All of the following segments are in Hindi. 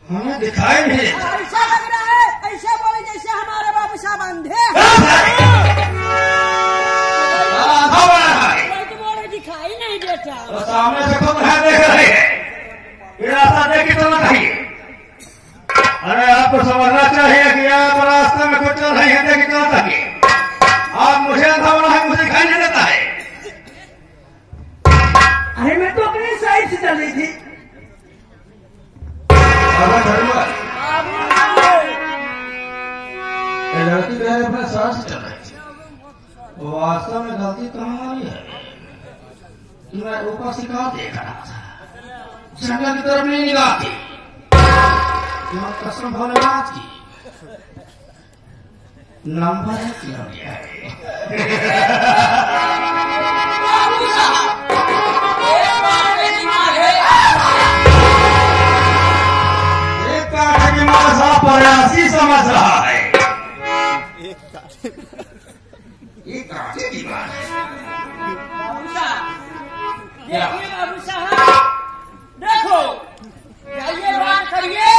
हमें दिखाई नहीं देता। ऐसा लग रहा है, ऐसे बोले जैसे हमारे बाबू साहब अंधे तुम्हारे दिखाई नहीं देता। तो सामने से खुद है देख रहे हैं, ये रास्ता देख के चलना चाहिए। अरे आपको समझना चाहिए कि आप रास्ते में कुछ चल रही है, देख के चलना चाहिए। आप मुझे अंधा बना है, मुझे दिखाई नहीं देता है। अरे मैं तो अपनी साइड से चल रही थी। लड़की जो है अपने साथ से चल रही थी, वास्तव में गलती तो हमारी है कि मैं ऊपर से कहा देख रहा था, जंगल की तरफ नहीं निगाह थी। कसम भोलेनाथ की नंबर है क्यों लिया है। एक कांटे की मासा प्रयासी समझ रहा है, ये कांटे की बात है। देखिए बाबू साहब, देखो ये बात करिए,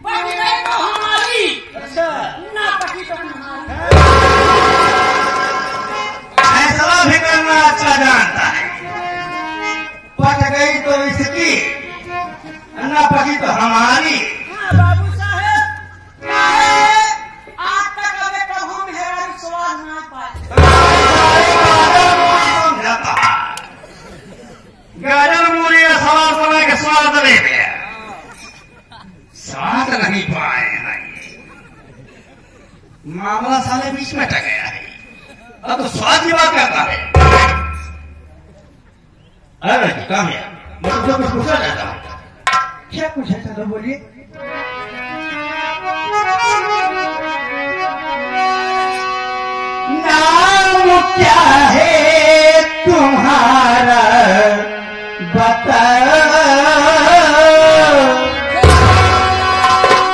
पकी गई तो हमारी, अच्छा ना पकी तो तुम्हारी। फैसला भी करना अच्छा जानता है, पक गई तो इसकी, ना पकी तो हमारी। हाँ बाबू साहब, आज तक अबे कभू मेरा विश्वास ना पाए। समझाता गाजर मूली का सवाल बना के स्वाद ले गया, स्वाद नहीं पाए नहीं। मामला साले बीच में टक गया है, अब तो स्वाद की बात करता है। अरे कामयाब, मैं तुझे कुछ पूछना चाहता हूँ। क्या पूछा था तो बोलिए। नाम क्या है तुम्हारा बताओ,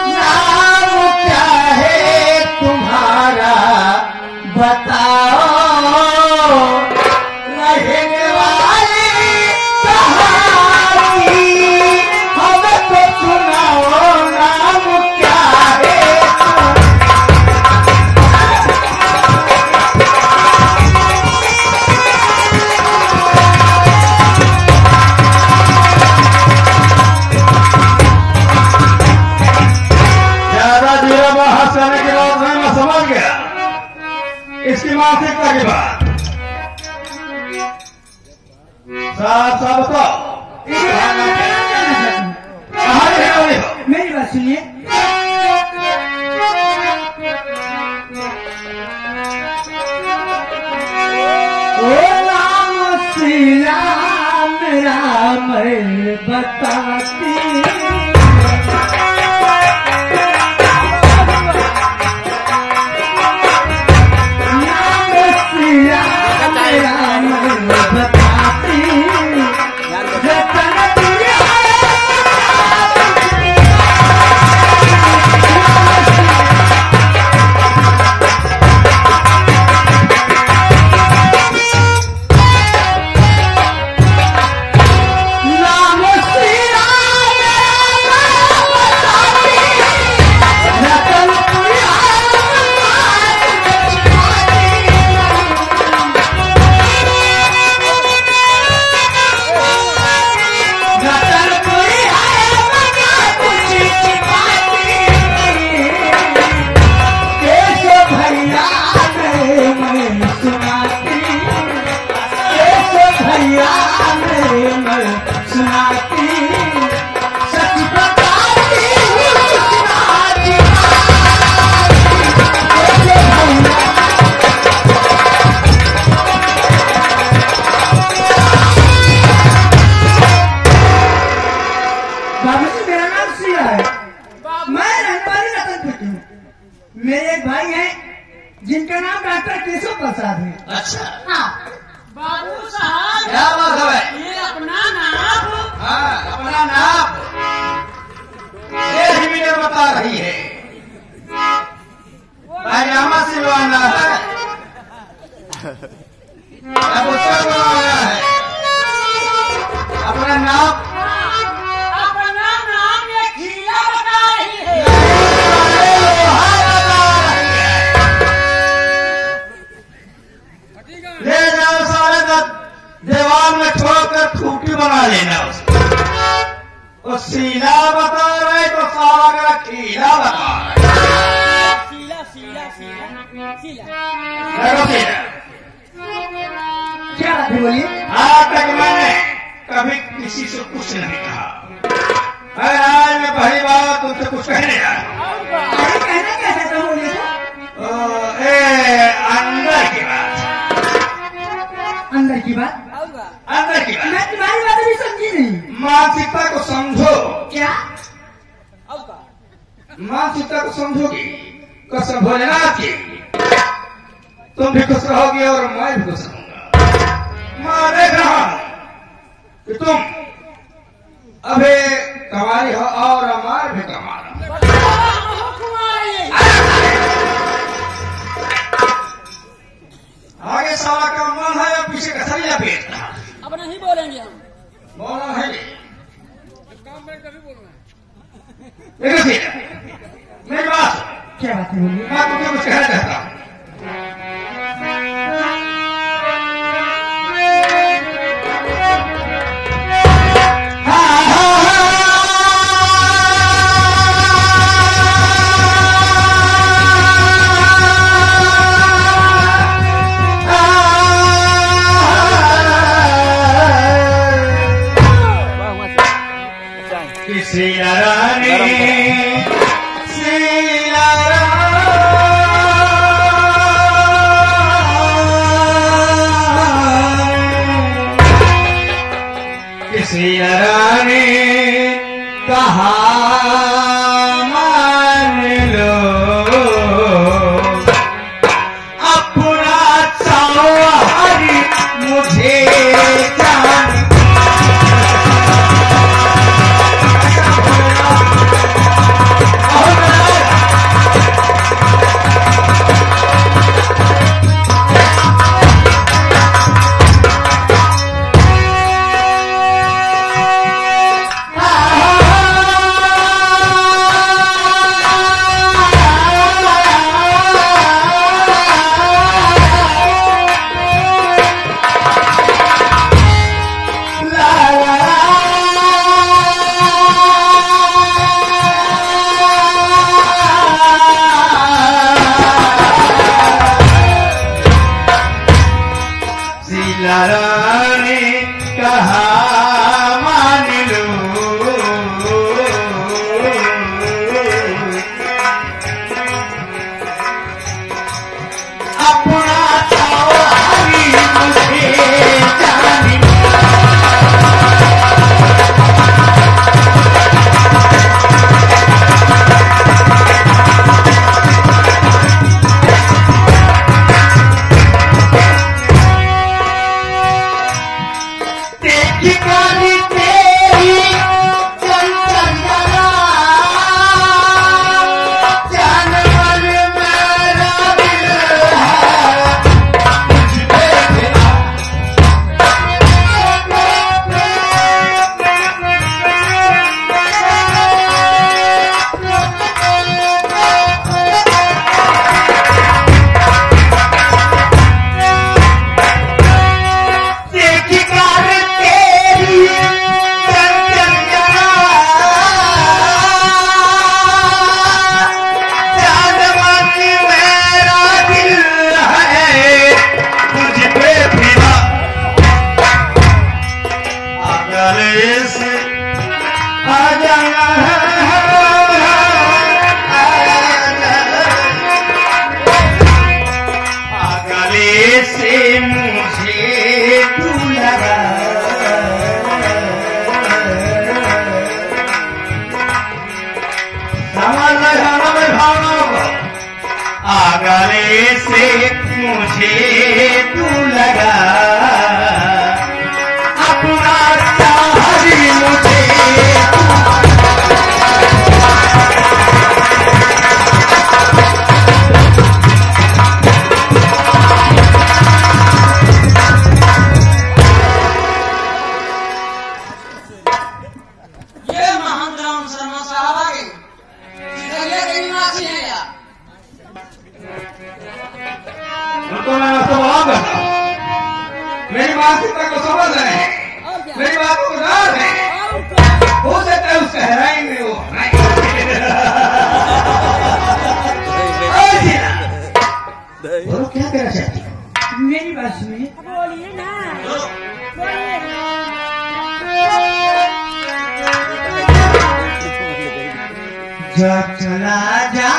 नाम क्या है तुम्हारा बताओ, रहने वाली कहानी हमें तो सुनाओ, नाम क्या है। समझ गया इसकी मानसिकता की बात। साहब साहब बताओ, मेरी बात सुनिए। ओ राम श्री राम राम बताती, मेरे एक भाई हैं जिनका नाम डॉक्टर केशव प्रसाद है। अच्छा हाँ बाबू साहब, क्या बात है? ये अपना नाम, हाँ अपना नाम ये भी मुझे बता रही है, पायजामा सिलवाना है, अब उसका बनवाना है। अपना नाम अपना नाम ये खिला बता वो सीला बता रहे तो साला का खीला बता रहे। सीला सीला सीला सीला देखो सीला, क्या बात है बोलिए। आज तक मैंने कभी किसी से कुछ नहीं कहा, अगर आज मैं पहली बार तुमसे कुछ कहने जा रहा हूँ। कहना क्या चाहता हूँ बोलिए अंदर की बात, अंदर की बात, अंदर की बात। मैं तुम्हारी बात भी समझी नहीं। मानसिकता को समझो। क्या? मानसिकता को समझोगी, कसम भोलेनाथ की, तुम भी खुश रहोगी और मैं भी खुश रहूंगा। मैं देख रहा हूं कि तुम अभी कमारी हो और हमारे भी कमा रहा। आगे साला का मन है और पीछे का सरिया पेट है। अब नहीं बोलेंगे हम, बोलना है काम में कभी बोलना है। मेरी बात, क्या बात है बोलिए। मैं तुझे कुछ कहना चाहता हूँ। सीला रानी सीला रानी कहा मान लो अपना सवारी मुझे जान। गले से मुझे तू लगा अपना चाही मुझे ये महान राम शर्मा साहब आ गए। निवासी हैं यार। उनको मैं आपको बता उस गहराई में वो बोलो क्या कहना चाहती हो? मेरी बात सुनिए। बोलिए ना, बोलिए। जो चला जा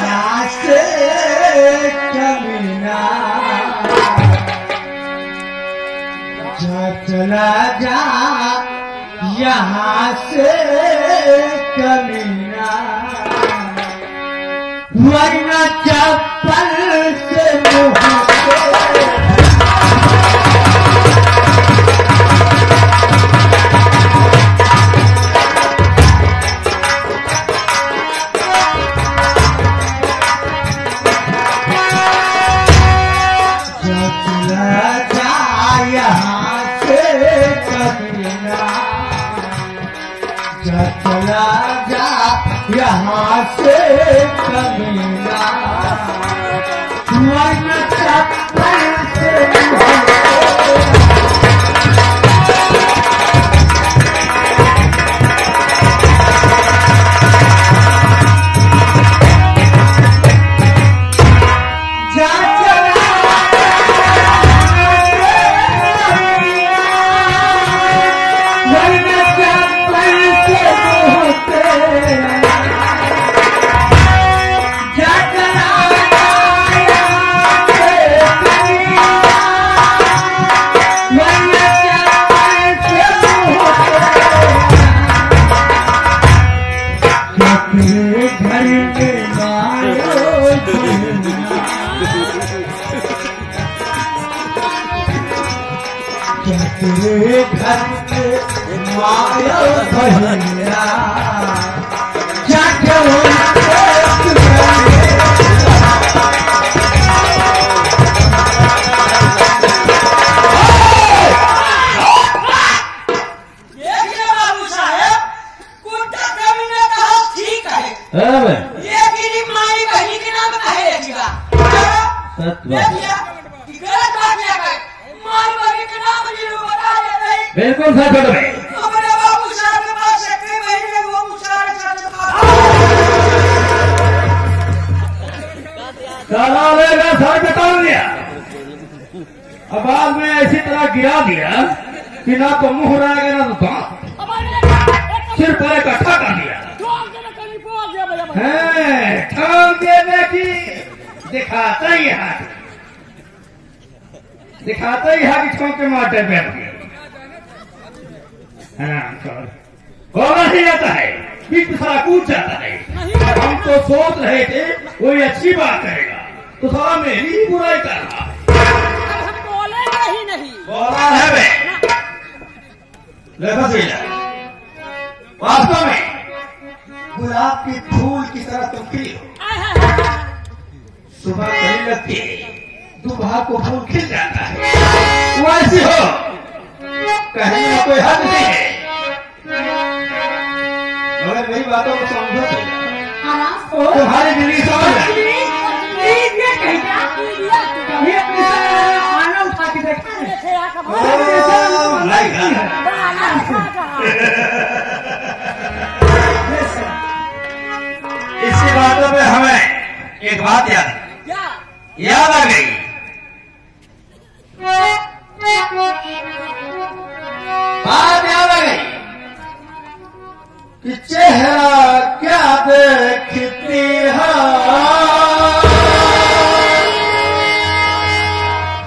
यहाँ से कमीना, जो चला जा यहाँ से कमीना, वरना चप्पल से मुँह से चला जा यहाँ से कमीना, वरना चप्पल से तेरे घर में माया भैया बाबू साहब, कुत्ता कवि ने कहा ठीक है, ये माई बहनी के नाम कहे रहेगा। गलत बात क्या है, माई बहनी के नाम बता देते हैं। बिल्कुल सच है। हमारे बाबू साहब के पास से कई महीने वो मुशारे का सर कटाल दिया, अब बाद में ऐसी तरह गिरा दिया कि ना तो मुंह रहेगा ना तो दांत, सिर पर इकट्ठा कर दिया है। ठान देने की दिखाता ही है, दिखाता ही है कि ठोंक के मारते बैठ गए। होना ही जाता है, बीच सारा कूद जाता है। हम तो सोच रहे थे कोई अच्छी बात करेगा तो सारा मेरी ही बुराई कर रहा है। बोलेगा ही नहीं, बोला है वे। वास्तव में गुलाब की फूल की तरह तुम खिली हो। सुबह कहीं लगती है, दोपहर को फूल खिल जाता है, वैसी हो कहीं ना कोई हद नहीं है। मगर मेरी बातों को समझो तुम्हारी जिंदगी समझ कभी अपने आना उठा के देखा इसकी बातों पे हमें एक बात याद आ गई। बात याद आ गई कि चेहरा क्या देखती है,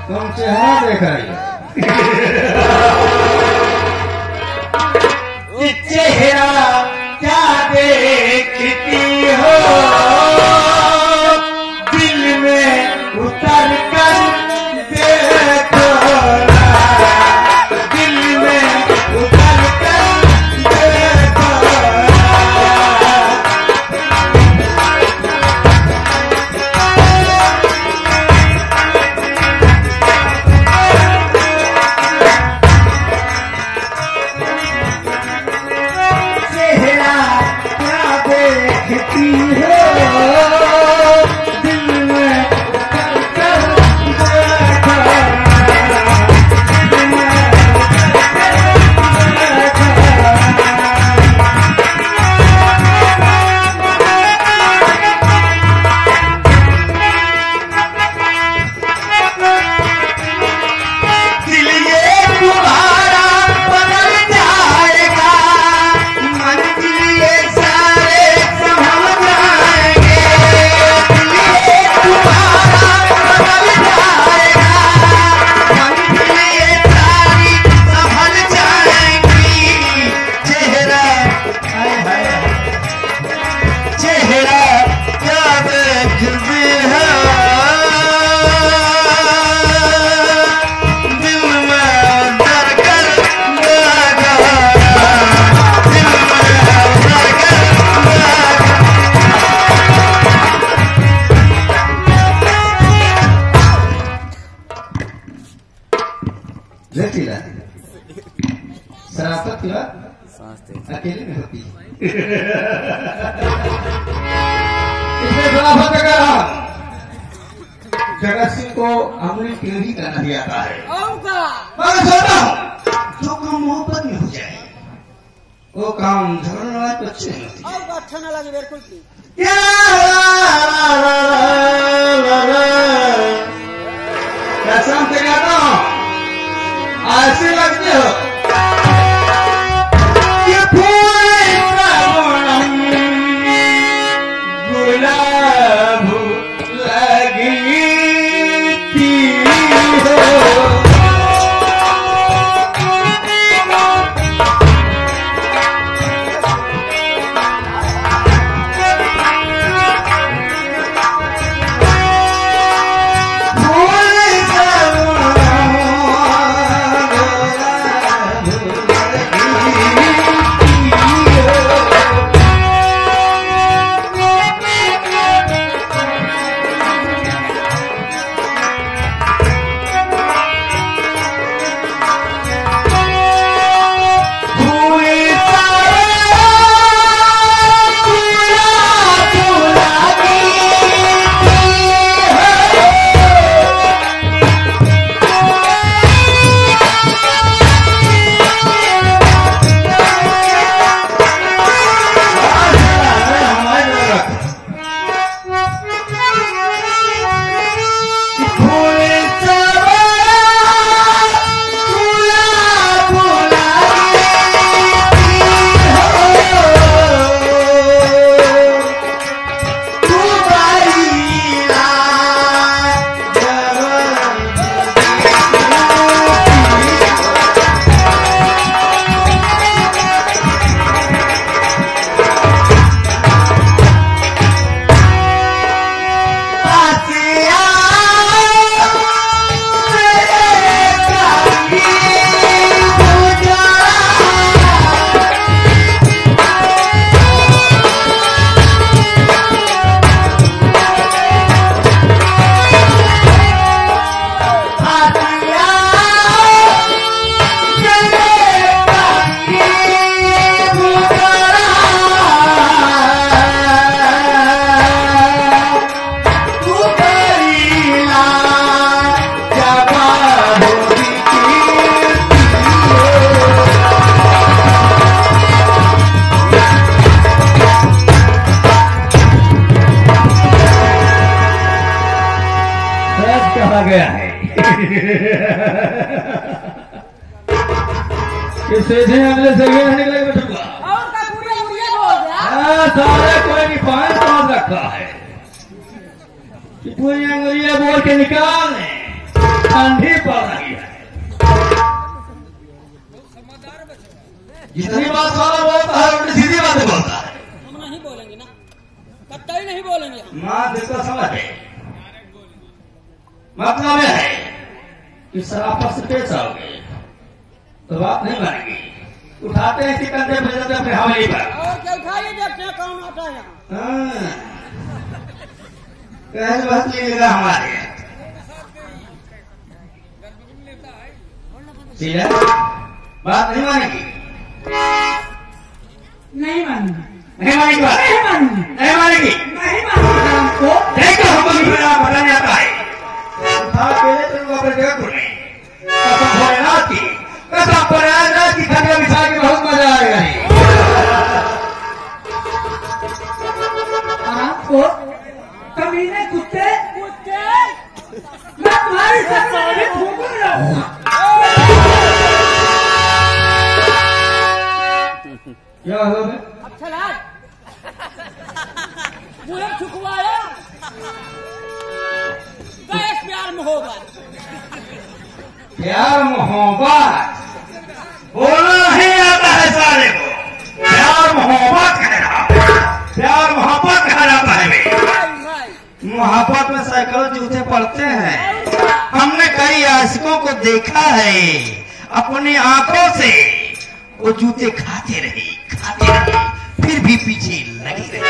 तुम चेहरा देख रही हो। चेहरा क्या देखती हो, दिल में उतर कर देखो, दिल में उतर कर देखो। अकेले में होती है। इसमें खिलाफत कर रहा हूं, जगत सिंह को अमली टेढ़ी करना ही आता है। मैं सोचता हूँ जो काम मोहब्बत में हो जाए वो काम झगड़ने वाले तो अच्छे नहीं होते। अच्छा ना लगे बिल्कुल कसम से कहता हूँ ऐसे लगते हो कि फूल गुलाब लगी थी हो। गया है कि सीधे हमले से गया निकले बचूंगा सारे कोई नहीं पाए समझ रखा है कि पूरी अंगुलियां बोल के निकालने ठंडी पड़ रही है। जितनी बात सारा बोलता है उल्टी सीधी बातें बोलता है। हम नहीं बोलेंगे ना, कतई नहीं बोलेंगे। माँ देखो समझ है, मतलब है कि सराफत से पेश आओगे तो बात नहीं बनेगी। उठाते हैं कि कंधे पे जाते अपने हवाई पर और क्या उठाइए, देखते हैं कौन आता है यहाँ। बात लेगा हमारे सीधा बात नहीं मानेगी, नहीं मानेगी, नहीं मानेगी, बात नहीं मानेगी, नहीं मानेगी, नहीं मानेगी। हमको देखो हमको पता नहीं आता है। उठा के ले चलूंगा अपने जगह को नहीं, कसम भोलेनाथ की, कसम भोलेनाथ की खटिया बिछा के बहुत मजा आएगा। आपको कमीने कुत्ते कुत्ते मैं तुम्हारी सामने ठोकूंगा। क्या हो गया? अच्छा राज मुझे छुकवाया गैस प्यार मोहब्बत, प्यार मोहब्बत बोलना नहीं आता है सारे को। प्यार मोहब्बत कहना, प्यार मोहब्बत कहा जाता है। मोहब्बत में सैकड़ों जूते पड़ते हैं। हमने कई आशिकों को देखा है, अपनी आंखों से वो जूते खाते रहे, फिर भी पीछे लगी रही।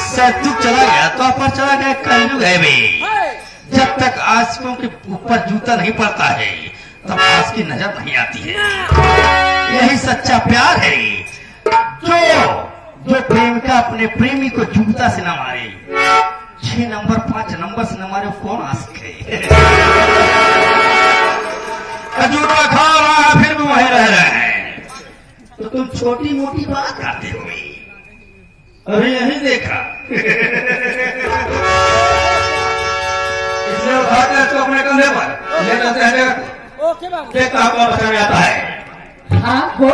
सतुक चला गया तो अपर चला गया, कंजू है वे। जब तक आशिकों के ऊपर जूता नहीं पड़ता है तब पास की नजर नहीं आती है। यही सच्चा प्यार है जो प्रेमिका अपने प्रेमी को जूता से न मारे, 6 नंबर 5 नंबर से न मारे, वो कौन आशिक है? जूता खा रहा है फिर भी वहीं रह रहे हैं, तो तुम छोटी मोटी बात करते हो। अभी यही देखा इसलिए उठाते हैं इसको अपने कंधे पर ले जाते हैं। ओके बाबू। देखता कौन बचाने आता है। हाँ को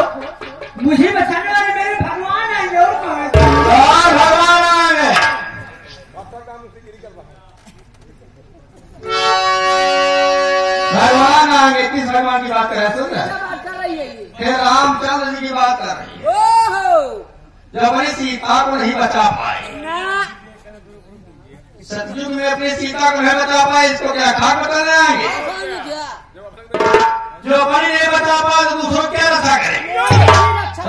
मुझे बचाने वाले मेरे भगवान आएंगे और कौन है? और भगवान आएंगे। भगवान आएंगे। किस भगवान की बात कर रहे हैं? सुन रहे? बात कर रही है ये। हे रामचंद्र जी की बात कर रही है, ओहो जो अपनी सीता को नहीं बचा पाए। ना सतयुग में अपनी सीता को नहीं बचा पाए, इसको क्या खाक बताने आएंगे? कौन क्या जो अपनी नहीं बचा पाए तो दूसरों को क्या रक्षा करेंगे? रक्षा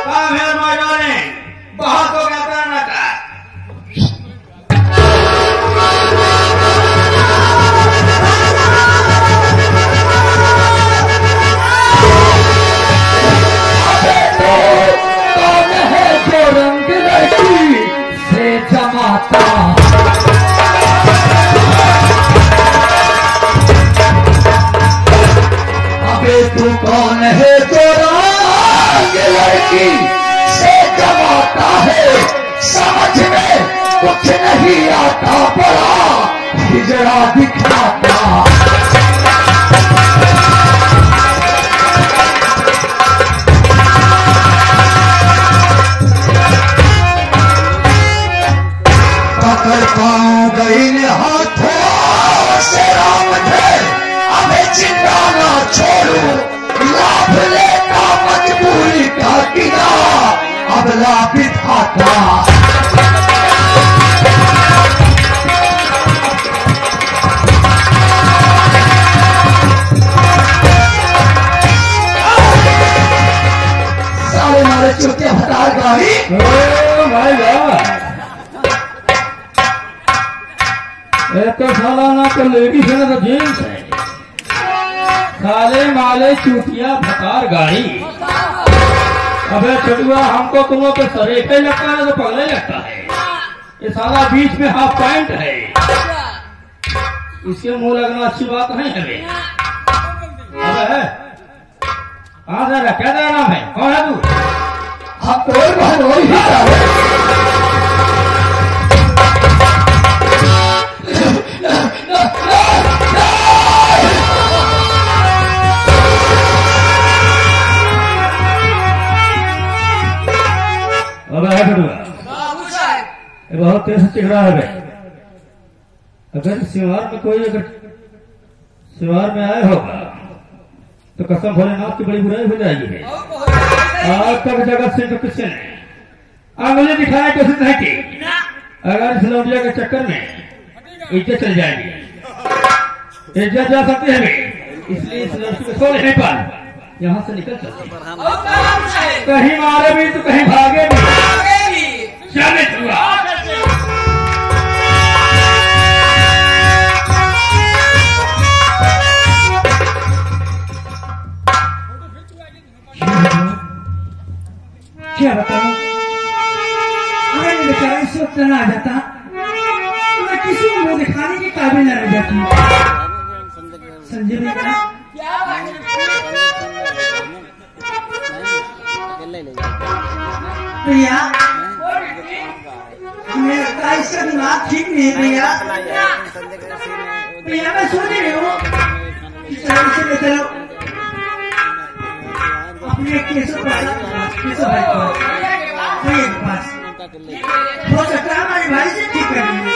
काम है मैदाने बहुत हो गया करना का। रंग लड़की से जमाता अबे तू कौन है जो रंग लड़की से जमाता है? समझ में कुछ नहीं आता, बड़ा हिजड़ा दिखाता। पाऊं गई हाथों से राम थे, हमें चिंता ना छोड़ू, लाभ लेता मजबूरी का किया, अब लाभ विधाता। सारे मारे चुके हतार गाड़ी। ओ माय गॉड, तो सालाना तो लेडीज है ना तो जेंट्स है। साले माले चूतिया भकार गाड़ी। अबे चटुआ, हमको तुम्हों पे सरेखे लगता है तो पगले लगता है। ये साला बीच में हाफ पैंट है, इसके मुंह लगना अच्छी बात नहीं है बे। अबे है कहाँ जा रहा? क्या तेरा नाम है? कौन है तू? हम तो बाबू साहब बहुत तेज से चिढ़ रहा है भाई। अगर सिवार में कोई अगर सिवार में आया होगा तो कसम भोलेनाथ की बड़ी बुराई हो जाएगी है। आज तक जगत से तो किसी ने आंगली दिखाने की कोशिश नहीं की। अगर इस लौटिया के चक्कर में इज्जत चल जाएगी, इज्जत जा सकती है भाई। इसलिए इस लड़की को छोड़ नहीं पा, यहाँ से निकल सकते। कहीं मारे भी तो कहीं भागे भी। चले चुआ क्या बताऊं, अगर ये बेचारा इस वक्त न आ जाता तो मैं किसी को मुंह दिखाने के काबिल न रह जाती। संजय भैया क्या बात भैया, हमें लगता है इसका दिमाग ठीक नहीं है भैया। भैया मैं सोच रही हूँ कि चलो इसे ले चलो अपने केसो भाई के पास, हो सकता है हमारे भाई से ठीक कर लेंगे।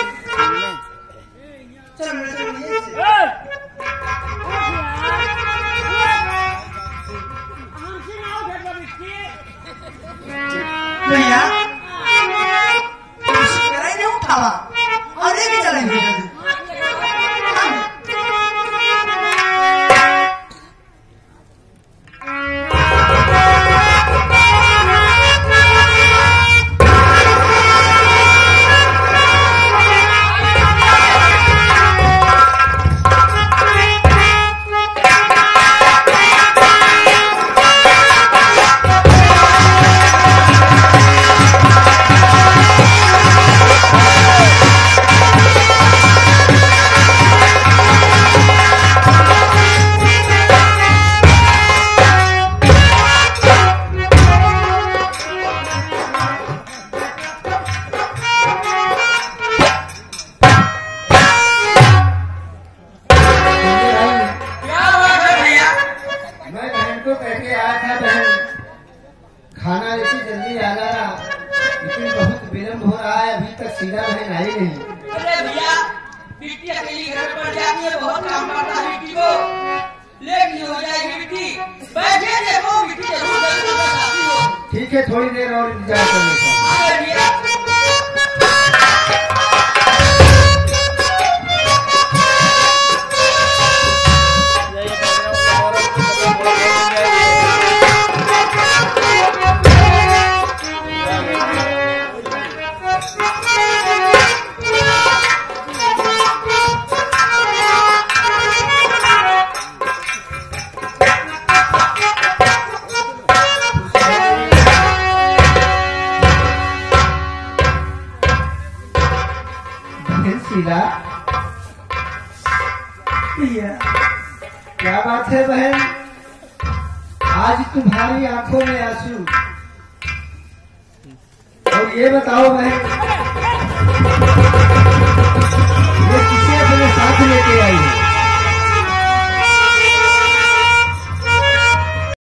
भैया नहीं उठावा और लेके चलेंगे। को कह के आया था बहन खाना ऐसी जल्दी आना ना, लेकिन बहुत विलम्ब हो रहा है, अभी तक सीधा बहन आई नहीं। अरे भैया बिट्टी अकेली घर पर जाती है, बहुत काम पड़ता है बिट्टी को, लेट नहीं हो जाएगी बिट्टी। बैठे देखो बिट्टी जरूर आती हो। ठीक है, थोड़ी देर और इंतजार कर लेता हूँ। अरे भैया शीला, क्या बात है बहन, आज तुम्हारी आंखों में आंसू। और ये बताओ बहन, ये किसे अपने साथ लेके आई है?